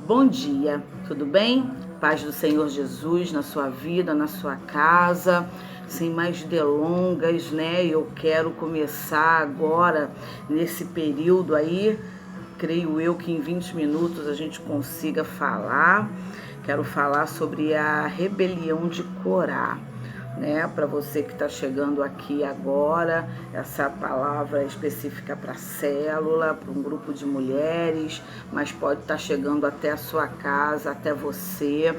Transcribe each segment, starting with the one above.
Bom dia, tudo bem? Paz do Senhor Jesus na sua vida, na sua casa. Sem mais delongas, né? Eu quero começar agora, nesse período aí, creio eu que em 20 minutos a gente consiga falar. Quero falar sobre a rebelião de Corá. Né, para você que está chegando aqui agora, essa palavra é específica para célula, para um grupo de mulheres, mas pode estar chegando até a sua casa, até você.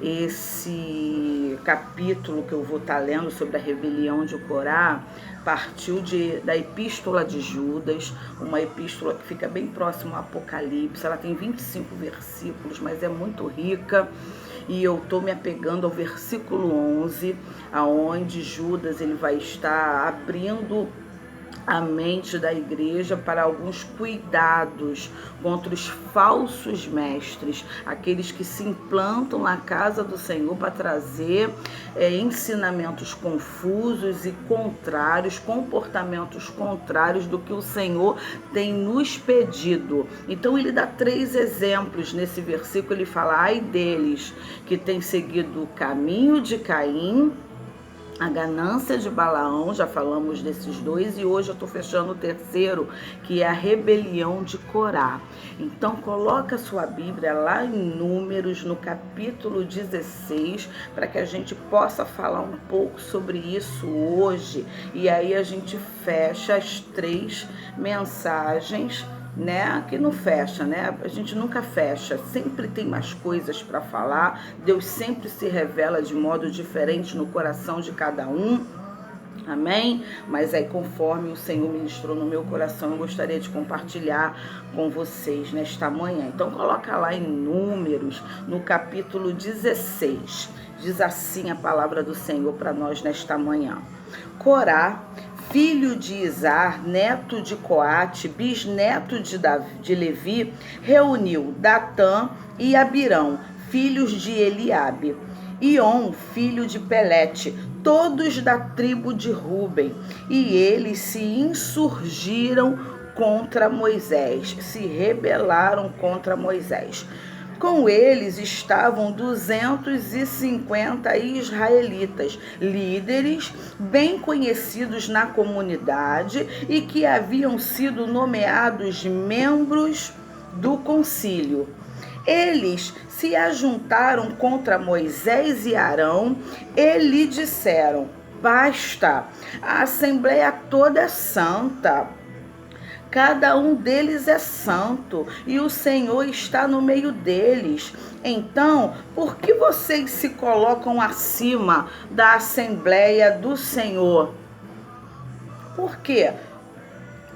Esse capítulo que eu vou estar lendo sobre a rebelião de Corá partiu da Epístola de Judas, uma epístola que fica bem próximo ao Apocalipse. Ela tem 25 versículos, mas é muito rica. E eu estou me apegando ao versículo 11, aonde Judas ele vai estar abrindo a mente da igreja para alguns cuidados contra os falsos mestres, aqueles que se implantam na casa do Senhor para trazer ensinamentos confusos e contrários, comportamentos contrários do que o Senhor tem nos pedido. Então ele dá 3 exemplos nesse versículo. Ele fala: ai deles que têm seguido o caminho de Caim, a ganância de Balaão, já falamos desses 2, e hoje eu estou fechando o terceiro, que é a rebelião de Corá. Então coloca a sua Bíblia lá em Números, no capítulo 16, para que a gente possa falar um pouco sobre isso hoje, e aí a gente fecha as 3 mensagens, né, que não fecha, né? A gente nunca fecha, sempre tem mais coisas para falar. Deus sempre se revela de modo diferente no coração de cada um. Amém? Mas aí, conforme o Senhor ministrou no meu coração, eu gostaria de compartilhar com vocês nesta manhã. Então coloca lá em Números, no capítulo 16. Diz assim a palavra do Senhor para nós nesta manhã: Corá, filho de Izar, neto de Coate, bisneto de Levi, reuniu Datã e Abirão, filhos de Eliabe, Ion, filho de Pelete, todos da tribo de Ruben, e eles se insurgiram contra Moisés, se rebelaram contra Moisés. Com eles estavam 250 israelitas, líderes bem conhecidos na comunidade e que haviam sido nomeados membros do concílio. Eles se ajuntaram contra Moisés e Arão e lhe disseram: basta, a assembleia toda é santa. Cada um deles é santo e o Senhor está no meio deles. Então, por que vocês se colocam acima da Assembleia do Senhor? Por quê?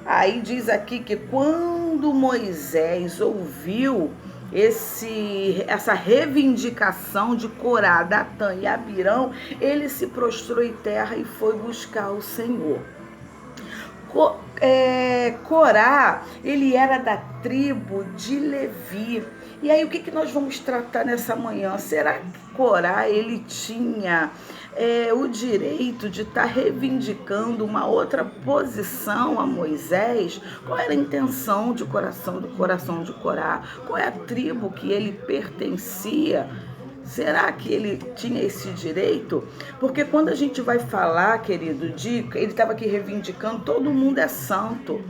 Aí diz aqui que quando Moisés ouviu essa reivindicação de Corá, Datã e Abirão, ele se prostrou em terra e foi buscar o Senhor. Corá, ele era da tribo de Levi. E aí o que nós vamos tratar nessa manhã? Será que Corá, ele tinha o direito de estar reivindicando uma outra posição a Moisés? Qual era a intenção do coração de Corá? Qual é a tribo que ele pertencia? Será que ele tinha esse direito? Porque quando a gente vai falar, querido, ele estava aqui reivindicando, todo mundo é santo.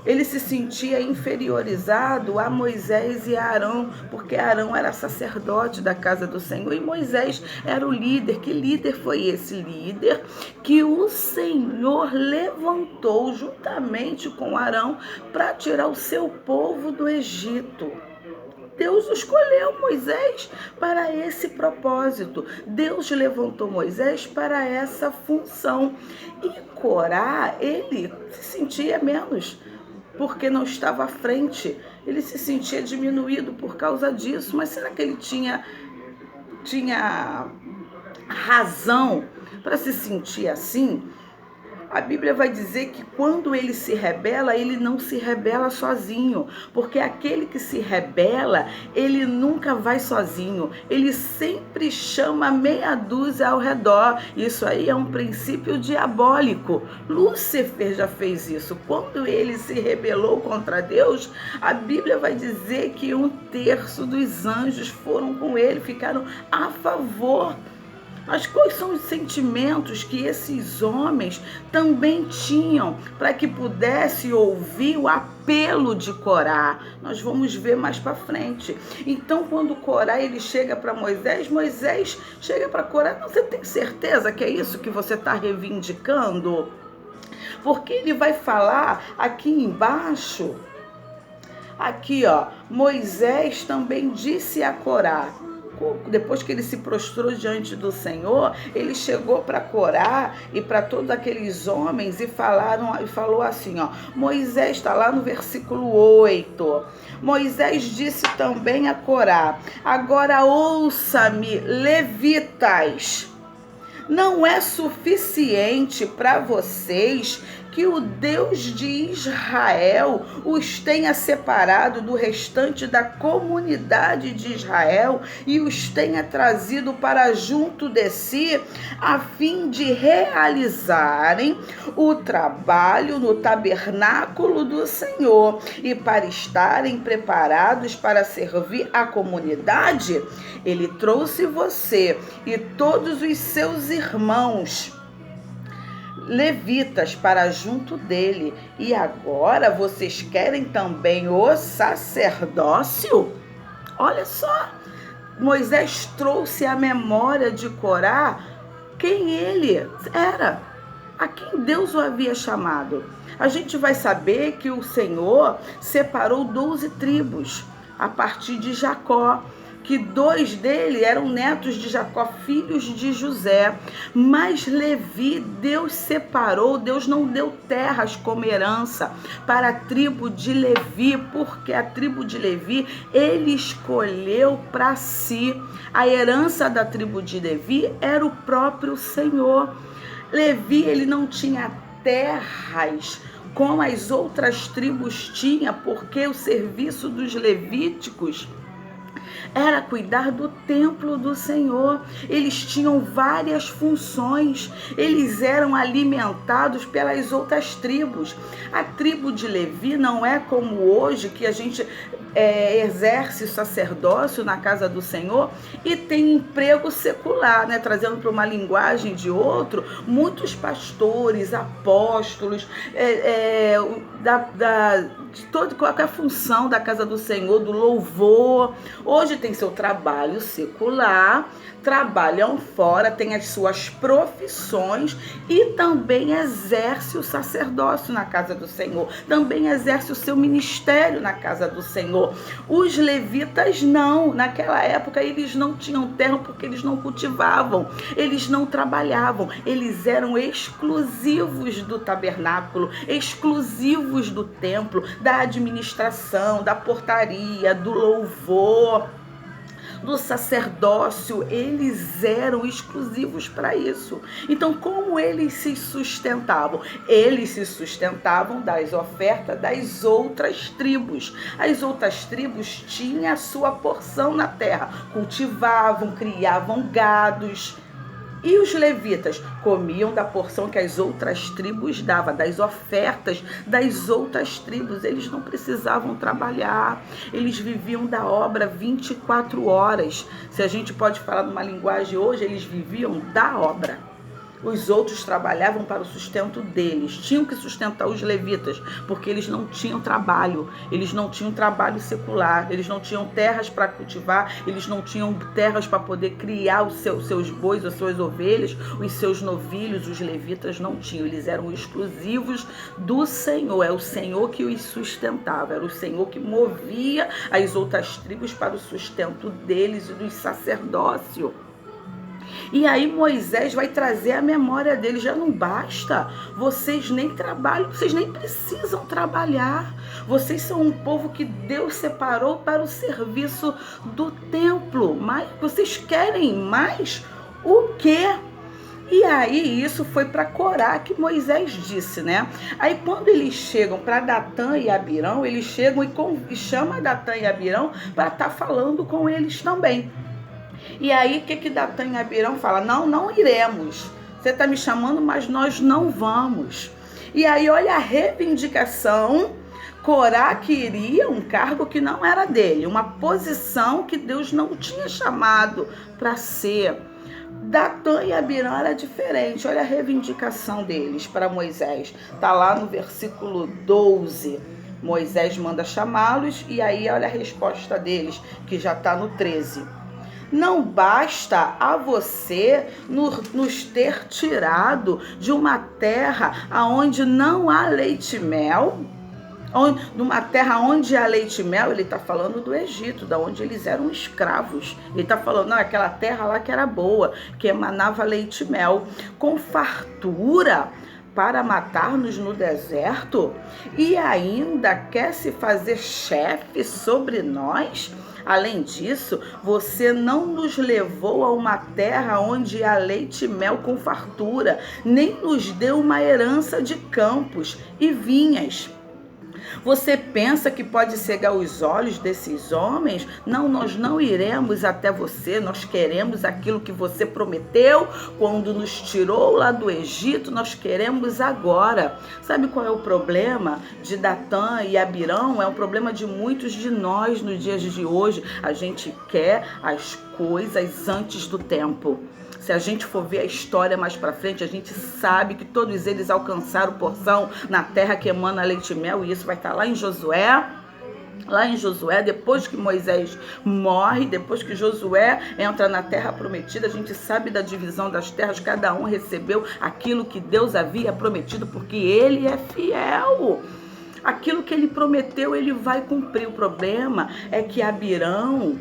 Ele se sentia inferiorizado a Moisés e a Arão, porque Arão era sacerdote da casa do Senhor e Moisés era o líder. Que líder foi esse líder? Que o Senhor levantou juntamente com Arão para tirar o seu povo do Egito. Deus escolheu Moisés para esse propósito. Deus levantou Moisés para essa função. E Corá, ele se sentia menos, porque não estava à frente. Ele se sentia diminuído por causa disso. Mas será que ele tinha razão para se sentir assim? A Bíblia vai dizer que quando ele se rebela, ele não se rebela sozinho, porque aquele que se rebela, ele nunca vai sozinho, ele sempre chama meia dúzia ao redor. Isso aí é um princípio diabólico. Lúcifer já fez isso. Quando ele se rebelou contra Deus, a Bíblia vai dizer que 1/3 dos anjos foram com ele, ficaram a favor. Mas quais são os sentimentos que esses homens também tinham para que pudesse ouvir o apelo de Corá? Nós vamos ver mais para frente. Então, quando Corá ele chega para Moisés, Moisés chega para Corá: você tem certeza que é isso que você está reivindicando? Porque ele vai falar aqui embaixo, aqui ó, Moisés também disse a Corá. Depois que ele se prostrou diante do Senhor, ele chegou para Corá e para todos aqueles homens e falou assim, ó, Moisés está lá no versículo 8. Moisés disse também a Corá: agora ouça-me, levitas, não é suficiente para vocês que o Deus de Israel os tenha separado do restante da comunidade de Israel e os tenha trazido para junto de si, a fim de realizarem o trabalho no tabernáculo do Senhor e para estarem preparados para servir a comunidade? Ele trouxe você e todos os seus irmãos levitas para junto dele, e agora vocês querem também o sacerdócio? Olha só, Moisés trouxe à memória de Corá quem ele era, a quem Deus o havia chamado. A gente vai saber que o Senhor separou 12 tribos a partir de Jacó, que 2 dele eram netos de Jacó, filhos de José. Mas Levi, Deus separou, Deus não deu terras como herança para a tribo de Levi, porque a tribo de Levi ele escolheu para si. A herança da tribo de Levi era o próprio Senhor. Levi, ele não tinha terras como as outras tribos tinham, porque o serviço dos levíticos era cuidar do templo do Senhor. Eles tinham várias funções, eles eram alimentados pelas outras tribos. A tribo de Levi não é como hoje, que a gente exerce sacerdócio na casa do Senhor e tem emprego secular, né? Trazendo para uma linguagem de outro, muitos pastores, apóstolos, de toda qualquer função da casa do Senhor, do louvor, hoje tem seu trabalho secular, trabalham fora, tem as suas profissões e também exerce o sacerdócio na casa do Senhor, também exerce o seu ministério na casa do Senhor. Os levitas não, naquela época eles não tinham terra porque eles não cultivavam, eles não trabalhavam, eles eram exclusivos do tabernáculo, exclusivos do templo, da administração, da portaria, do louvor, do sacerdócio. Eles eram exclusivos para isso. Então, como eles se sustentavam? Eles se sustentavam das ofertas das outras tribos. As outras tribos tinham a sua porção na terra, cultivavam, criavam gados. E os levitas comiam da porção que as outras tribos davam, das ofertas das outras tribos. Eles não precisavam trabalhar, eles viviam da obra 24 horas. Se a gente pode falar numa linguagem hoje, eles viviam da obra. Os outros trabalhavam para o sustento deles, tinham que sustentar os levitas, porque eles não tinham trabalho, eles não tinham trabalho secular, eles não tinham terras para cultivar, eles não tinham terras para poder criar os seus bois, as suas ovelhas, os seus novilhos. Os levitas não tinham, eles eram exclusivos do Senhor, é o Senhor que os sustentava, era o Senhor que movia as outras tribos para o sustento deles e do sacerdócio. E aí Moisés vai trazer a memória dele: já não basta, vocês nem trabalham, vocês nem precisam trabalhar, vocês são um povo que Deus separou para o serviço do templo, mas vocês querem mais o quê? E aí isso foi para Corá que Moisés disse, né? Aí quando eles chegam para Datã e Abirão, eles chegam e chamam Datã e Abirão para estar falando com eles também. E aí o que Datã e Abirão fala? Não iremos. Você está me chamando, mas nós não vamos. E aí olha a reivindicação. Corá queria um cargo que não era dele, uma posição que Deus não tinha chamado para ser. Datã e Abirão era diferente. Olha a reivindicação deles para Moisés. Está lá no versículo 12. Moisés manda chamá-los e aí olha a resposta deles, que já está no 13. Não basta a você nos ter tirado de uma terra onde não há leite e mel? Numa terra onde há leite e mel, ele está falando do Egito, da onde eles eram escravos. Ele está falando, não, aquela terra lá que era boa, que emanava leite e mel, com fartura para matar-nos no deserto, e ainda quer se fazer chefe sobre nós? Além disso, você não nos levou a uma terra onde há leite e mel com fartura, nem nos deu uma herança de campos e vinhas. Você pensa que pode cegar os olhos desses homens? Não, nós não iremos até você, nós queremos aquilo que você prometeu quando nos tirou lá do Egito, nós queremos agora. Sabe qual é o problema de Datã e Abirão? É um problema de muitos de nós nos dias de hoje. A gente quer as coisas antes do tempo. Se a gente for ver a história mais para frente, a gente sabe que todos eles alcançaram porção na terra que emana leite e mel, e isso vai estar lá em Josué. Lá em Josué, depois que Moisés morre, depois que Josué entra na terra prometida, a gente sabe da divisão das terras, cada um recebeu aquilo que Deus havia prometido, porque ele é fiel. Aquilo que ele prometeu, ele vai cumprir. O problema é que Abirão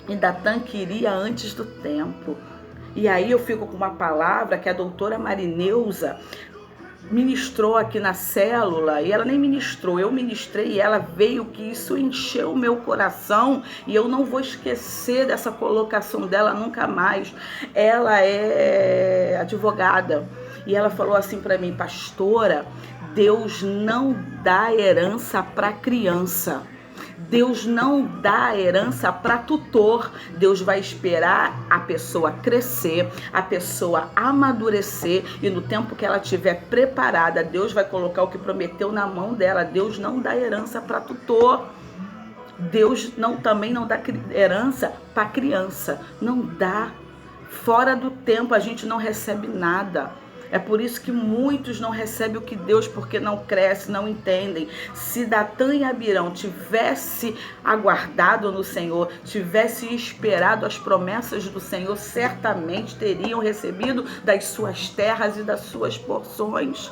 e Datã queria antes do tempo. E aí eu fico com uma palavra que a doutora Marineuza ministrou aqui na célula, e ela nem ministrou, eu ministrei, e ela veio, que isso encheu o meu coração, e eu não vou esquecer dessa colocação dela nunca mais. Ela é advogada, e ela falou assim para mim: pastora, Deus não dá herança para criança. Deus não dá herança para tutor. Deus vai esperar a pessoa crescer, a pessoa amadurecer, e no tempo que ela estiver preparada, Deus vai colocar o que prometeu na mão dela. Deus não dá herança para tutor. Deus também não dá herança para criança. Não dá. Fora do tempo a gente não recebe nada. É por isso que muitos não recebem o que Deus, porque não crescem, não entendem. Se Datã e Abirão tivesse aguardado no Senhor, tivesse esperado as promessas do Senhor, certamente teriam recebido das suas terras e das suas porções.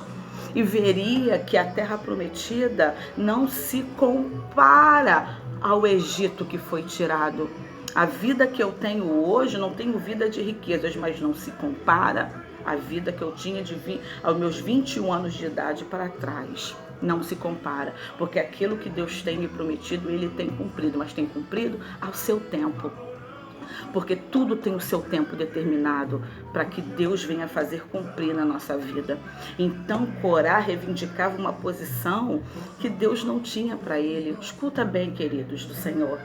E veria que a terra prometida não se compara ao Egito que foi tirado. A vida que eu tenho hoje, não tenho vida de riquezas, mas não se compara a vida que eu tinha aos meus 21 anos de idade para trás. Não se compara, porque aquilo que Deus tem me prometido, Ele tem cumprido, mas tem cumprido ao seu tempo. Porque tudo tem o seu tempo determinado para que Deus venha fazer cumprir na nossa vida. Então Corá reivindicava uma posição que Deus não tinha para ele. Escuta bem, queridos do Senhor.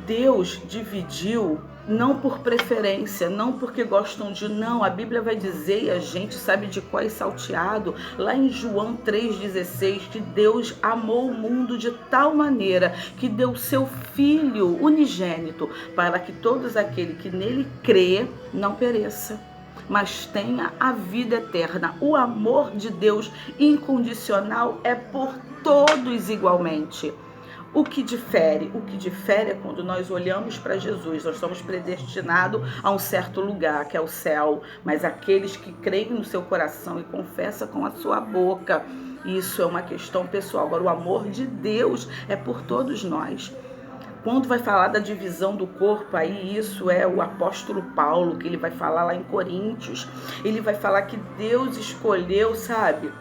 Deus dividiu não por preferência, não porque gostam de, não. A Bíblia vai dizer, e a gente sabe de qual é salteado, lá em João 3,16, que Deus amou o mundo de tal maneira que deu seu Filho unigênito, para que todos aqueles que nele crê não pereça, mas tenha a vida eterna. O amor de Deus incondicional é por todos igualmente. O que difere é quando nós olhamos para Jesus. Nós somos predestinados a um certo lugar, que é o céu. Mas aqueles que creem no seu coração e confessam com a sua boca, isso é uma questão pessoal. Agora, o amor de Deus é por todos nós. Quando vai falar da divisão do corpo, aí isso é o apóstolo Paulo, que ele vai falar lá em Coríntios. Ele vai falar que Deus escolheu, sabe,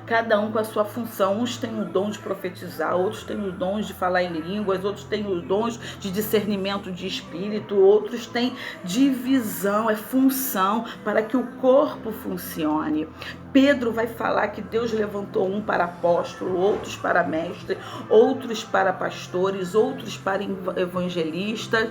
Cada um com a sua função. Uns têm o dom de profetizar, outros têm os dons de falar em línguas, outros têm os dons de discernimento de espírito, outros têm divisão, é função para que o corpo funcione. Pedro vai falar que Deus levantou um para apóstolo, outros para mestre, outros para pastores, outros para evangelistas,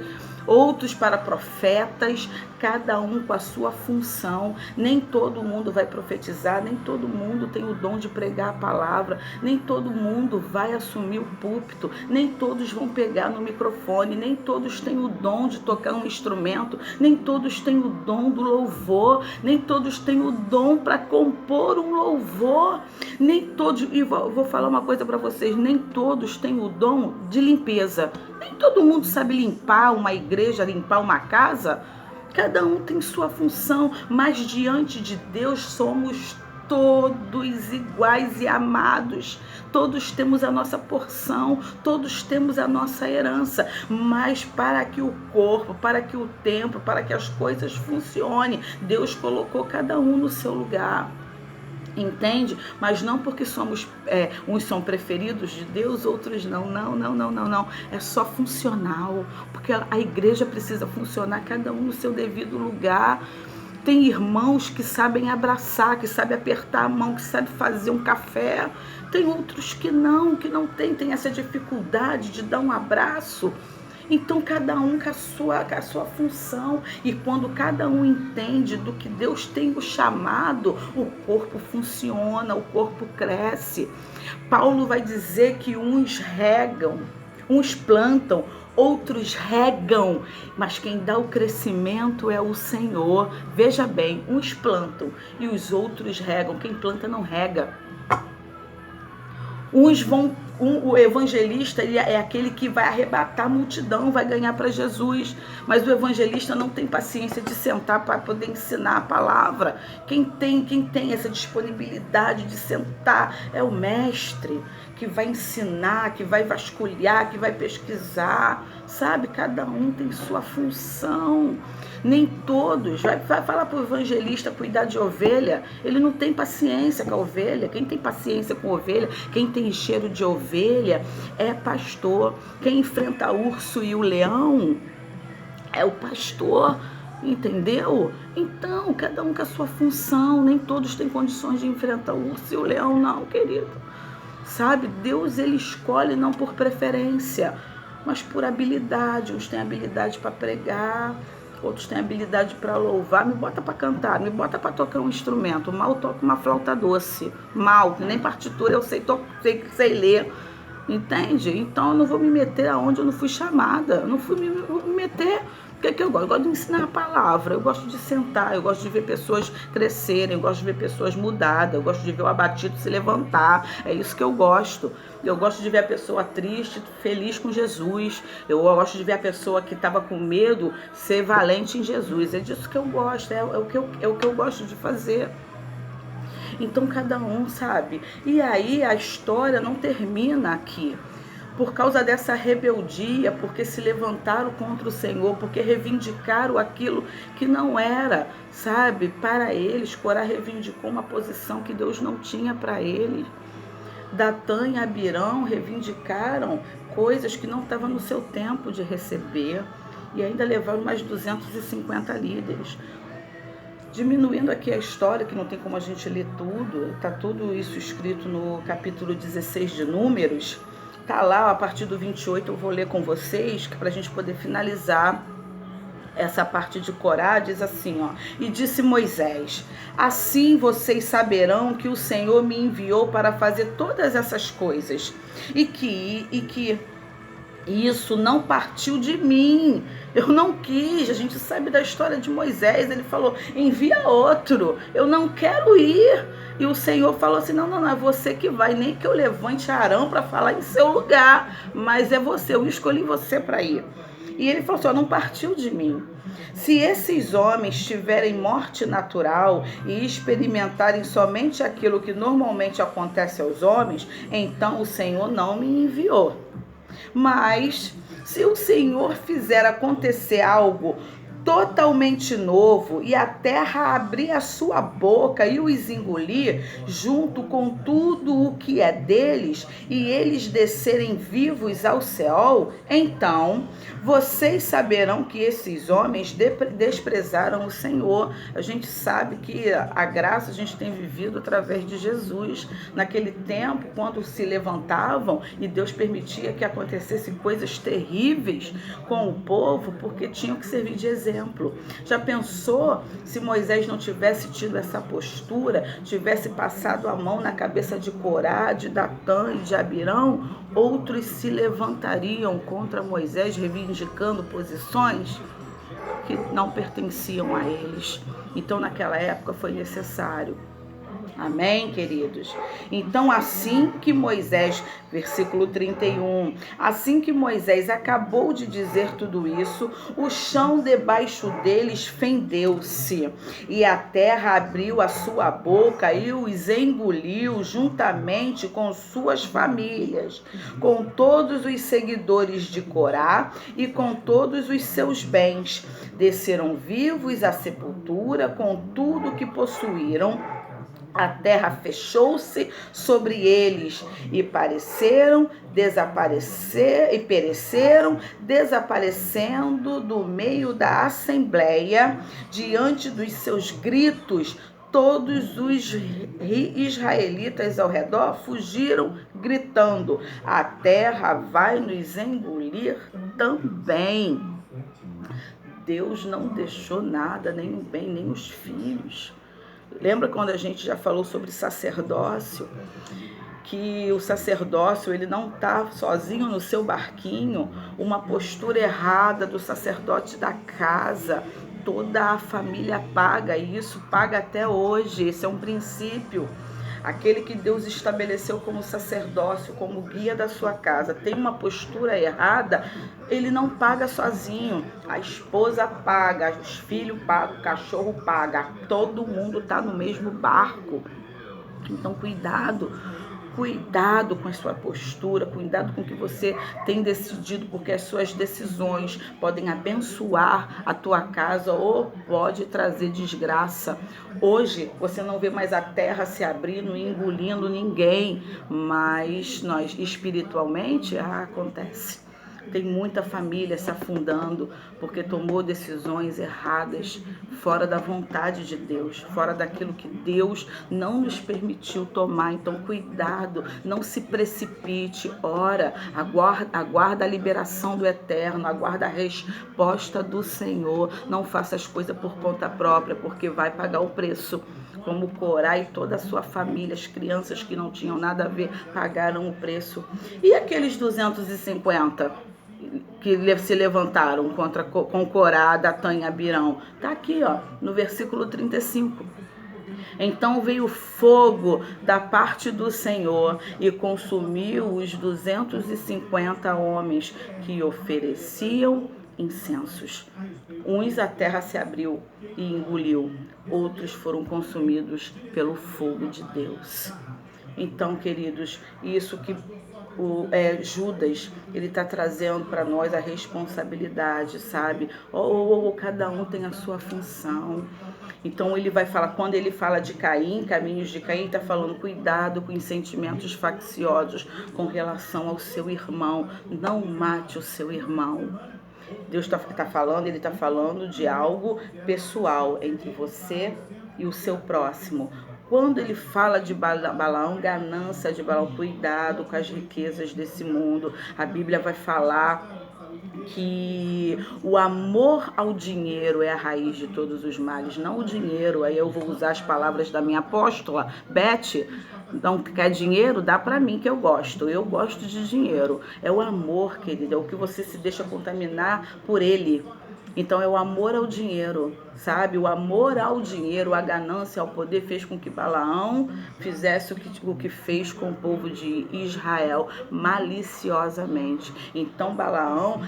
outros para profetas, cada um com a sua função. Nem todo mundo vai profetizar, nem todo mundo tem o dom de pregar a palavra, nem todo mundo vai assumir o púlpito, nem todos vão pegar no microfone, nem todos têm o dom de tocar um instrumento, nem todos têm o dom do louvor, nem todos têm o dom para compor um louvor, nem todos, e vou falar uma coisa para vocês, nem todos têm o dom de limpeza. Nem todo mundo sabe limpar uma igreja, limpar uma casa. Cada um tem sua função, mas diante de Deus somos todos iguais e amados. Todos temos a nossa porção, todos temos a nossa herança. Mas para que o corpo, para que o templo, para que as coisas funcionem, Deus colocou cada um no seu lugar. Entende? Mas não porque somos, uns são preferidos de Deus, outros não. Não. É só funcional. Porque a igreja precisa funcionar, cada um no seu devido lugar. Tem irmãos que sabem abraçar, que sabem apertar a mão, que sabem fazer um café. Tem outros que não tem essa dificuldade de dar um abraço. Então, cada um com a sua função. E quando cada um entende do que Deus tem o chamado, o corpo funciona, o corpo cresce. Paulo vai dizer que uns regam, uns plantam, outros regam, mas quem dá o crescimento é o Senhor. Veja bem, uns plantam e os outros regam. Quem planta não rega. O evangelista ele é aquele que vai arrebatar a multidão, vai ganhar para Jesus. Mas o evangelista não tem paciência de sentar para poder ensinar a palavra. Quem tem essa disponibilidade de sentar é o mestre, que vai ensinar, que vai vasculhar, que vai pesquisar. Sabe? Cada um tem sua função. Nem todos. Vai falar para o evangelista cuidar de ovelha, ele não tem paciência com a ovelha. Quem tem paciência com a ovelha, quem tem cheiro de ovelha, é pastor. Quem enfrenta o urso e o leão é o pastor. Entendeu? Então, cada um com a sua função. Nem todos têm condições de enfrentar o urso e o leão, não, querido. Sabe? Deus, ele escolhe não por preferência, mas por habilidade. Uns têm habilidade para pregar, outros têm habilidade para louvar. Me bota para cantar, me bota para tocar um instrumento. Mal toco uma flauta doce. Mal, nem partitura eu sei ler. Entende? Então eu não vou me meter aonde eu não fui chamada. Eu não fui me meter. O que eu gosto? Eu gosto de ensinar a palavra, eu gosto de sentar, eu gosto de ver pessoas crescerem, eu gosto de ver pessoas mudadas, eu gosto de ver o abatido se levantar, é isso que eu gosto. Eu gosto de ver a pessoa triste, feliz com Jesus, eu gosto de ver a pessoa que estava com medo ser valente em Jesus, é disso que eu gosto, é o que eu gosto de fazer. Então cada um sabe. E aí a história não termina aqui. Por causa dessa rebeldia, porque se levantaram contra o Senhor, porque reivindicaram aquilo que não era, sabe, para eles. Corá reivindicou uma posição que Deus não tinha para eles. Datã e Abirão reivindicaram coisas que não estavam no seu tempo de receber. E ainda levaram mais 250 líderes. Diminuindo aqui a história, que não tem como a gente ler tudo, está tudo isso escrito no capítulo 16 de Números. Tá lá, a partir do 28 eu vou ler com vocês, que para a gente poder finalizar essa parte de Corá, diz assim, ó. E disse Moisés: assim vocês saberão que o Senhor me enviou para fazer todas essas coisas, e que isso não partiu de mim. Eu não quis. A gente sabe da história de Moisés. Ele falou: envia outro. Eu não quero ir. E o Senhor falou assim: não, é você que vai. Nem que eu levante Arão para falar em seu lugar. Mas é você. Eu escolhi você para ir. E ele falou assim: não partiu de mim. Se esses homens tiverem morte natural e experimentarem somente aquilo que normalmente acontece aos homens, então o Senhor não me enviou. Mas se o Senhor fizer acontecer algo totalmente novo, e a terra abrir a sua boca e os engolir, junto com tudo o que é deles, e eles descerem vivos ao Seol, então vocês saberão que esses homens desprezaram o Senhor. A gente sabe que a graça a gente tem vivido através de Jesus. Naquele tempo, quando se levantavam e Deus permitia que acontecessem coisas terríveis com o povo, porque tinham que servir de exemplo. Já pensou se Moisés não tivesse tido essa postura, tivesse passado a mão na cabeça de Corá, de Datã e de Abirão? Outros se levantariam contra Moisés, reivindicando posições que não pertenciam a eles. Então, naquela época, foi necessário. Amém, queridos? Então, assim que Moisés, versículo 31, assim que Moisés acabou de dizer tudo isso, o chão debaixo deles fendeu-se, e a terra abriu a sua boca e os engoliu juntamente com suas famílias, com todos os seguidores de Corá e com todos os seus bens. Desceram vivos à sepultura com tudo que possuíram. A terra fechou-se sobre eles e pereceram, desaparecendo do meio da assembleia. Diante dos seus gritos, todos os israelitas ao redor fugiram, gritando: a terra vai nos engolir também. Deus não deixou nada, nem o bem, nem os filhos. Lembra quando a gente já falou sobre sacerdócio? Que o sacerdócio, ele não está sozinho no seu barquinho. Uma postura errada do sacerdote da casa, toda a família paga isso, paga até hoje. Esse é um princípio. Aquele que Deus estabeleceu como sacerdócio, como guia da sua casa, tem uma postura errada, ele não paga sozinho. A esposa paga, os filhos pagam, o cachorro paga, todo mundo está no mesmo barco. Então, cuidado com a sua postura, cuidado com o que você tem decidido, porque as suas decisões podem abençoar a tua casa ou pode trazer desgraça. Hoje você não vê mais a terra se abrindo e engolindo ninguém, mas nós espiritualmente acontece. Tem muita família se afundando porque tomou decisões erradas, fora da vontade de Deus, fora daquilo que Deus não nos permitiu tomar. Então, cuidado, não se precipite, ora, aguarda a liberação do Eterno, aguarda a resposta do Senhor. Não faça as coisas por conta própria, porque vai pagar o preço. Como Corá e toda a sua família, as crianças que não tinham nada a ver, pagaram o preço. E aqueles 250 que se levantaram com Corá, Datã e Abirão? Está aqui, ó, no versículo 35. Então veio fogo da parte do Senhor e consumiu os 250 homens que ofereciam incensos. Uns a terra se abriu e engoliu, outros foram consumidos pelo fogo de Deus. Então, queridos, isso que Judas, ele está trazendo para nós a responsabilidade, sabe? Cada um tem a sua função. Então ele vai falar, quando ele fala de Caim, caminhos de Caim, está falando cuidado com os sentimentos facciosos com relação ao seu irmão. Não mate o seu irmão. Deus está falando, ele está falando de algo pessoal entre você e o seu próximo. Quando ele fala de Balaão, ganância de Balaão, cuidado com as riquezas desse mundo. A Bíblia vai falar que o amor ao dinheiro é a raiz de todos os males, não o dinheiro. Aí eu vou usar as palavras da minha apóstola, Beth. Não quer dinheiro? Dá pra mim que eu gosto de dinheiro. É o amor, querida, é o que você se deixa contaminar por ele. Então é o amor ao dinheiro, sabe? O amor ao dinheiro, a ganância ao poder fez com que Balaão fizesse o que fez com o povo de Israel, maliciosamente. Então Balaão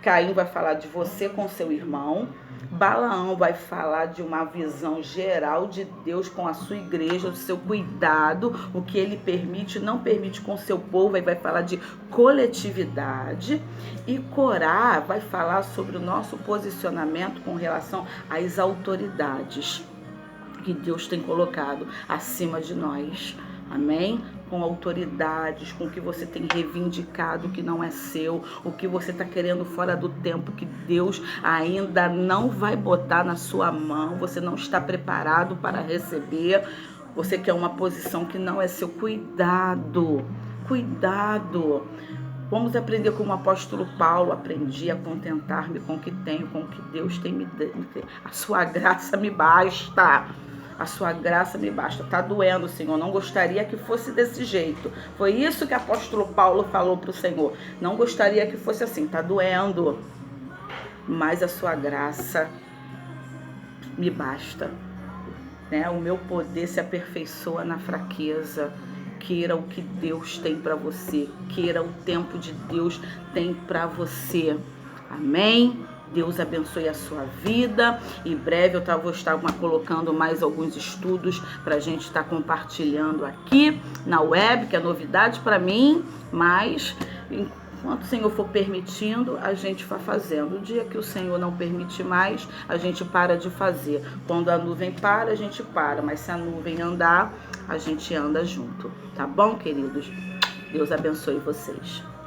Caim vai falar de você com seu irmão. Balaão vai falar de uma visão geral de Deus com a sua igreja, do seu cuidado, o que ele permite, não permite com o seu povo, aí vai falar de coletividade. E Corá vai falar sobre o nosso posicionamento com relação às autoridades que Deus tem colocado acima de nós. Amém? Com autoridades, com o que você tem reivindicado que não é seu, o que você está querendo fora do tempo que Deus ainda não vai botar na sua mão, você não está preparado para receber, você quer uma posição que não é seu. Cuidado, cuidado. Vamos aprender como o apóstolo Paulo, aprendi a contentar-me com o que tenho, com o que Deus tem me dado. A sua graça me basta. A sua graça me basta. Tá doendo, Senhor. Não gostaria que fosse desse jeito. Foi isso que o apóstolo Paulo falou para o Senhor. Não gostaria que fosse assim. Tá doendo. Mas a sua graça me basta. Né? O meu poder se aperfeiçoa na fraqueza. Queira o que Deus tem para você. Queira o tempo de Deus tem para você. Amém? Deus abençoe a sua vida. Em breve eu vou estar colocando mais alguns estudos para a gente estar compartilhando aqui na web, que é novidade para mim, mas enquanto o Senhor for permitindo, a gente vai fazendo. O dia que o Senhor não permite mais, a gente para de fazer. Quando a nuvem para, a gente para, mas se a nuvem andar, a gente anda junto. Tá bom, queridos? Deus abençoe vocês.